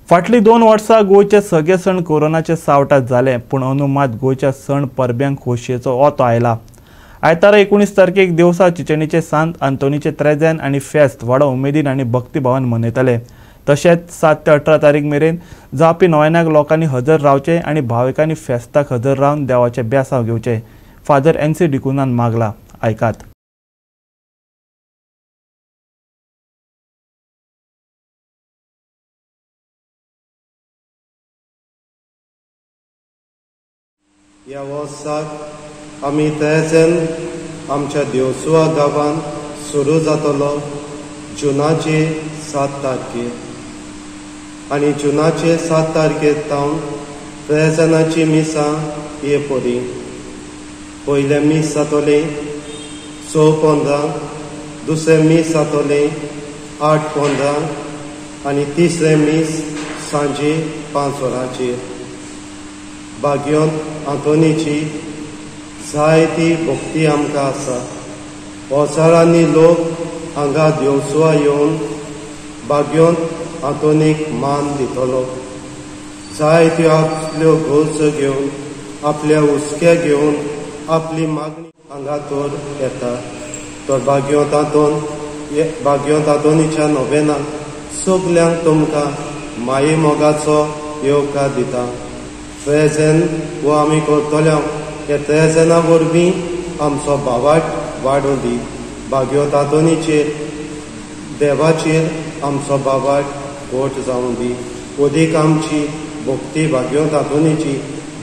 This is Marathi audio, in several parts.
फाटली 2 वर्सां गोंयचे सगळे सण कोरोनाचे सावटात जाले, पूण अंदू मात गोंयच्या सण परब्यांक खोशयेचो ओतो आयला। आयतारा 19 तारखेक दिवसा चिचणीचे सांत आंतोनीचे त्रेजेन आनी फेस्त व्हडा उमेदीन आनी भक्तिभावान मनयतले। तशेंच 7 ते 18 तारीख मेरेन जावपी नोवेनाक लोकांनी हजर रावचे आनी भाविकांनी फेस्ताक हजर रावन देवाचे बेसांव घेवचे। Father NC डिकुनान मागला। आयकात। ह्या वर्साक आमी त्रेजेन आमच्या देवसुवा गांवांत सुरू जातलो जुनाचे 7 तारखेर आनी जुनाचे 7 तारखेर तावन त्रेजेनाची मिसां हे परी पयले मीस जातले 6:15, दुसरे मीस जातले 8:15 आनी तिसरे मीस सांजे 5 वरांचेर। भाग्योंत आंतोनीची जायती भक्ती आमकां आसा। ओसाळांनी लोक हांगा देवसुवा येवन भाग्योंत आंतोनीक मान दितलो। जायत्यो आपल्यो घोस घेवन आपल्या हुस्क्या घेवन आपली मागणी हांगा तर येता। तर भाग्योंत आंतोनीच्या नोवेनाक सगल्यांक तुमकां माये मोगाचो येवकार दिता। त्रेजेन वो आमी करतले हे त्रेजेना वरवीं आमचो भावाट वाडूं दी। भाग्योंत आंतोनीचेर देवाचेर आमचो भावाट घोट जावं दी। ओदीक आमची भक्ती भाग्योंत आंतोनीची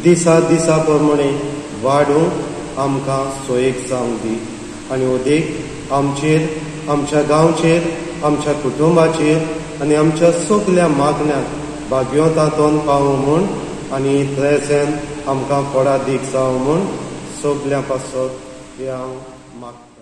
दिसा दिसा प्रमाणे वाडूं आमकां सोयेक जावं दी। आनी ओदीक आमचेर, आमच्या गांवचेर, आमच्या कुटुंबाचेर आनी आमच्या सगल्या मागण्यांक भाग्योंत आंतोन पावूं म्हूण आनी त्रेजेन आमकां कोडा दीक जावं म्हूण सगल्या पासत हें हांव मागतां।